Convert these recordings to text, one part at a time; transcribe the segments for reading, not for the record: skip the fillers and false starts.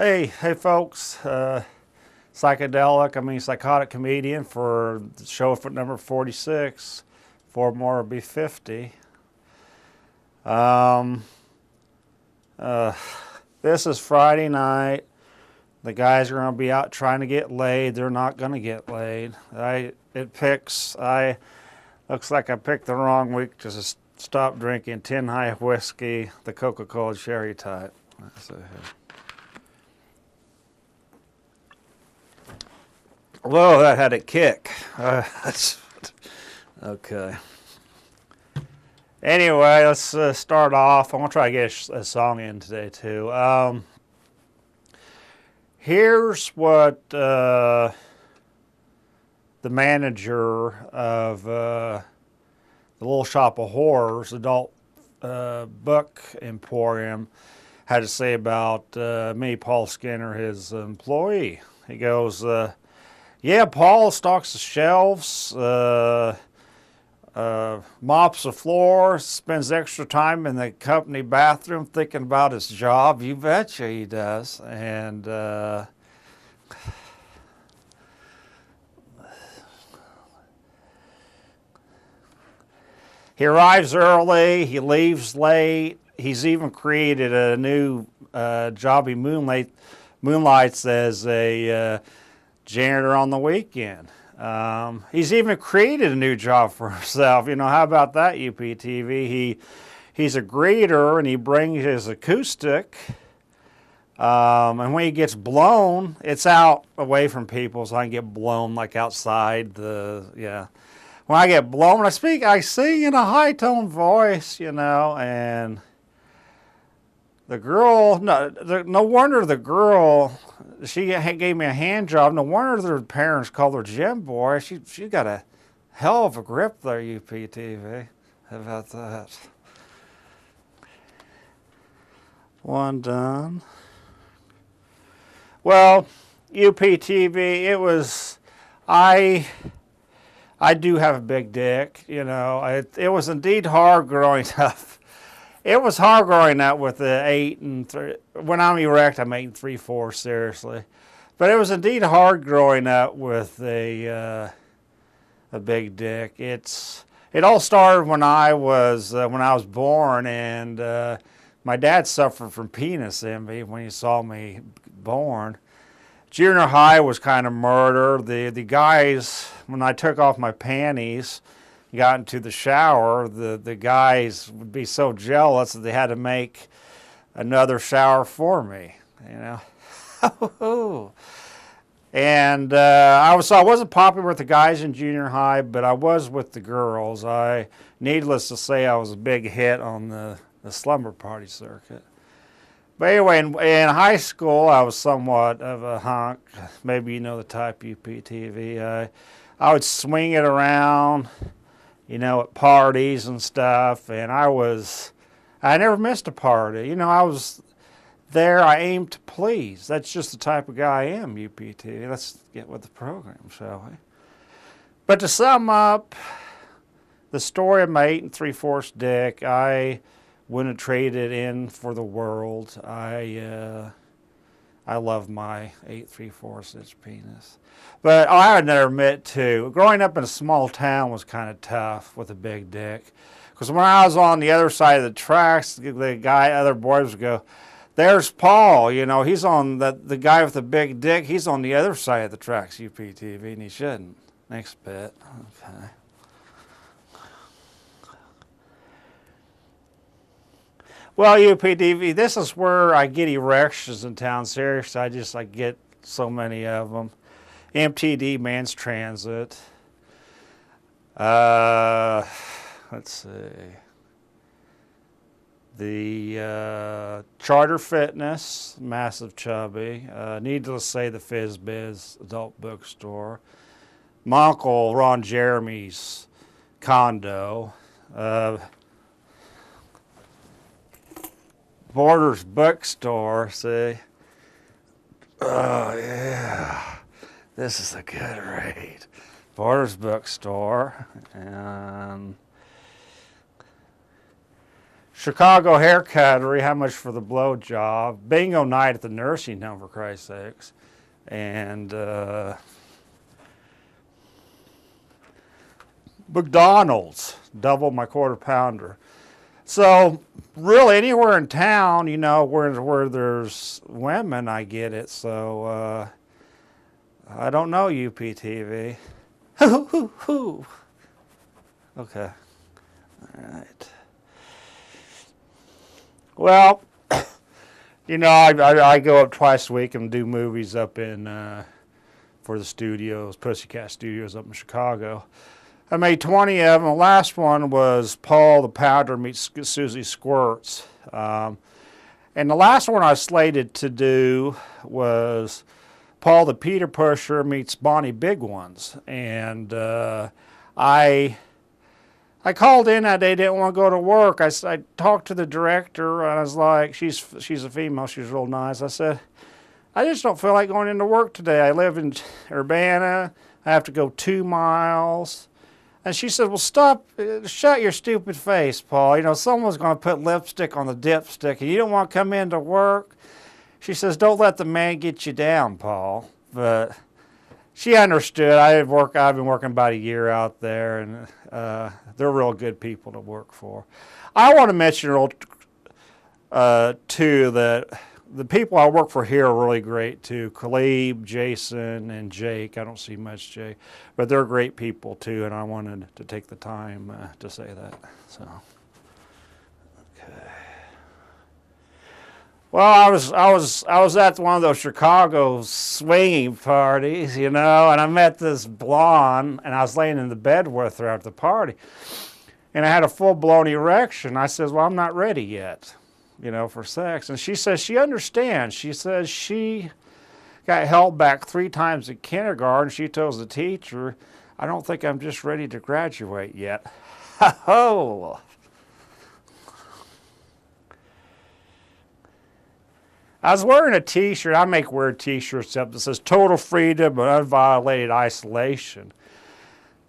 Hey folks, Psychotic Comedian for show for number 46. 4 more will be 50. This is Friday night. The guys are going to be out trying to get laid. They're not going to get laid. Looks like I picked the wrong week to stop drinking Tin High whiskey, the Coca-Cola cherry type. Whoa, that had a kick. Okay. Anyway, let's start off. I'm going to try to get a song in today, too. Here's what the manager of the Little Shop of Horrors, adult book emporium, had to say about me, Paul Skinner, his employee. He goes, yeah, Paul stocks the shelves, mops the floor, spends extra time in the company bathroom thinking about his job. You betcha he does. And he arrives early, he leaves late. He's even created a new job. He moonlights as a janitor on the weekend. He's even created a new job for himself. You know, how about that, UPTV? He's a greeter, and he brings his acoustic. And when he gets blown, it's out away from people, so I can get blown like outside. When I get blown, I sing in a high-toned voice, you know, and the girl, no wonder the girl, she gave me a hand job. No wonder their parents called her Jim Boy. She got a hell of a grip there, UPTV. How about that? One done. Well, UPTV, I do have a big dick, you know. It was indeed hard growing up. It was hard growing up with the 8 and 3. When I'm erect, I'm 8 3/4, seriously. But it was indeed hard growing up with a big dick. It all started when I was born, and my dad suffered from penis envy when he saw me born. Junior high was kind of murder. The guys, when I took off my panties, got into the shower, the guys would be so jealous that they had to make another shower for me, you know. And I wasn't popular with the guys in junior high, but I was with the girls. Needless to say, I was a big hit on the slumber party circuit. But anyway, in high school, I was somewhat of a hunk. Maybe you know the type, UPTV. I would swing it around, you know, at parties and stuff, and I never missed a party. You know, I was there, I aimed to please. That's just the type of guy I am, UPT. Let's get with the program, shall we? But to sum up the story of my 8 3/4 dick, I wouldn't trade it in for the world. I love my 8 3/4 inch penis. But I would never admit to, growing up in a small town was kind of tough with a big dick. Because when I was on the other side of the tracks, other boys would go, there's Paul, you know, he's on the guy with the big dick, he's on the other side of the tracks, UPTV, and he shouldn't. Next bit. Okay. Well, UPTV, this is where I get erections in town. Seriously, I get so many of them. MTD, Man's Transit. Let's see. The Charter Fitness, Massive Chubby. Needless to say, the FizBiz Adult Bookstore. My Uncle Ron Jeremy's condo. Borders Bookstore, see? Oh, yeah. This is a good read. Borders Bookstore. And Chicago haircuttery, how much for the blow job? Bingo night at the nursing home, for Christ's sakes. And McDonald's, double my quarter pounder. So really anywhere in town, you know, where there's women, I get it. So I don't know UPTV. Okay. All right. Well, you know, I go up twice a week and do movies up in for the studios, Pussycat Studios up in Chicago. I made 20 of them. The last one was Paul the Pounder meets Susie Squirts. And the last one I slated to do was Paul the Peter Pusher meets Bonnie Big Ones. And I called in that day, didn't want to go to work. I talked to the director, and I was like, she's a female, she's real nice. I said, I just don't feel like going into work today. I live in Urbana. I have to go 2 miles. And she said, well, stop, shut your stupid face, Paul. You know, someone's going to put lipstick on the dipstick, and you don't want to come into work. She says, don't let the man get you down, Paul. But she understood. I've been working about a year out there, and they're real good people to work for. I want to mention, too, that the people I work for here are really great, too. Khalib, Jason, and Jake. I don't see much Jake, but they're great people, too, and I wanted to take the time to say that. So, okay. Well, I was at one of those Chicago swinging parties, you know, and I met this blonde, and I was laying in the bed with her at the party, and I had a full-blown erection. I says, well, I'm not ready yet, you know, for sex. And she says she understands. She says she got held back 3 times in kindergarten. She tells the teacher, I don't think I'm just ready to graduate yet. Oh. I was wearing a t-shirt. I make weird t-shirts up that says total freedom but unviolated isolation.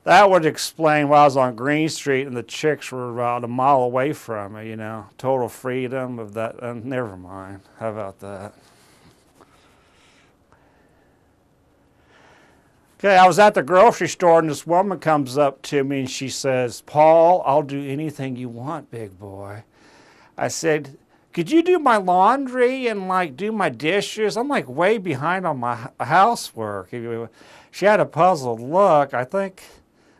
That would explain why I was on Green Street and the chicks were about a mile away from me, you know. Total freedom of that. Never mind. How about that? Okay, I was at the grocery store and this woman comes up to me and she says, Paul, I'll do anything you want, big boy. I said, could you do my laundry and like do my dishes? I'm like way behind on my housework. She had a puzzled look. I think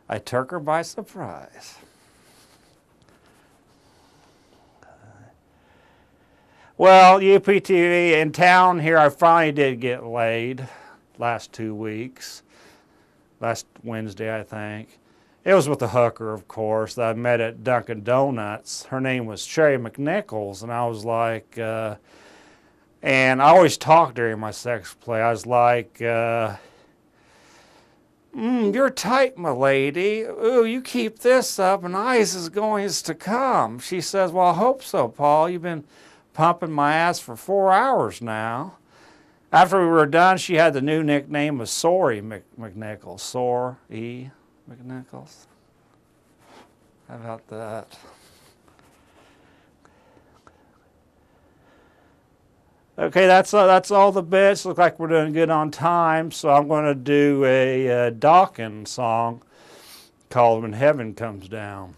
I took her by surprise. Well, UPTV in town here, I finally did get laid last 2 weeks. Last Wednesday, I think. It was with a hooker, of course, that I met at Dunkin' Donuts. Her name was Sherry McNichols, and I was like, and I always talk during my sex play. I was like, you're tight, my lady. Ooh, you keep this up, and ice is going to come. She says, well, I hope so, Paul. You've been pumping my ass for 4 hours now. After we were done, she had the new nickname of Sorry McNichols. Sorry McNichols. How about that? Okay, that's all the bits. Look like we're doing good on time, so I'm going to do a Dokken song called When Heaven Comes Down.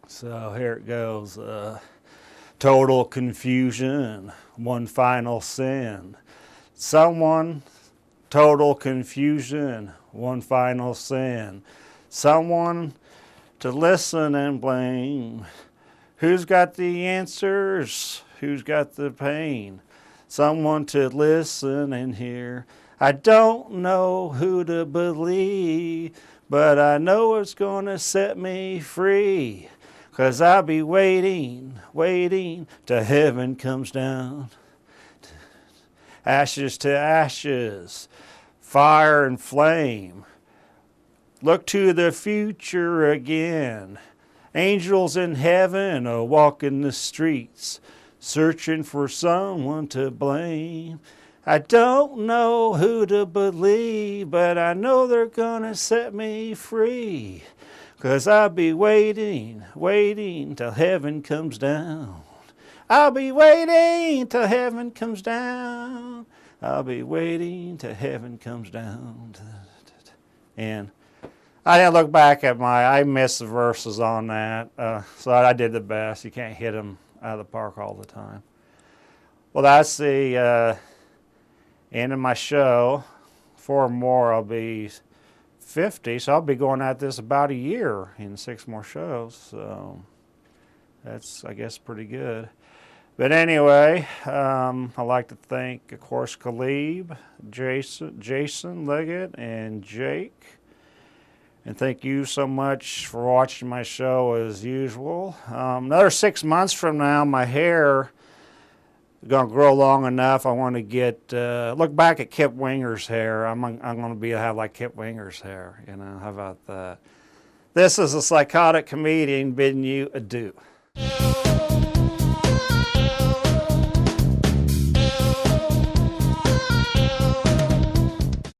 So here it goes. Total confusion, one final sin. Someone, total confusion, one final sin. Someone to listen and blame. Who's got the answers? Who's got the pain? Someone to listen and hear. I don't know who to believe, but I know it's gonna set me free. 'Cause I'll be waiting, waiting till heaven comes down. Ashes to ashes, fire and flame. Look to the future again. Angels in heaven are walking the streets, searching for someone to blame. I don't know who to believe, but I know they're gonna set me free. 'Cause I'll be waiting, waiting till heaven comes down. I'll be waiting till heaven comes down. I'll be waiting till heaven comes down. And I didn't look back at I missed the verses on that. So I did the best. You can't hit them out of the park all the time. Well, that's the end of my show. 4 more, I'll be 50. So I'll be going at this about a year in 6 more shows. So that's, I guess, pretty good. But anyway, I'd like to thank, of course, Khalib, Jason Leggett, and Jake. And thank you so much for watching my show as usual. Another 6 months from now, my hair is going to grow long enough. I want to get, look back at Kip Winger's hair. I'm going to have like Kip Winger's hair. You know, how about that? This is a Psychotic Comedian bidding you adieu.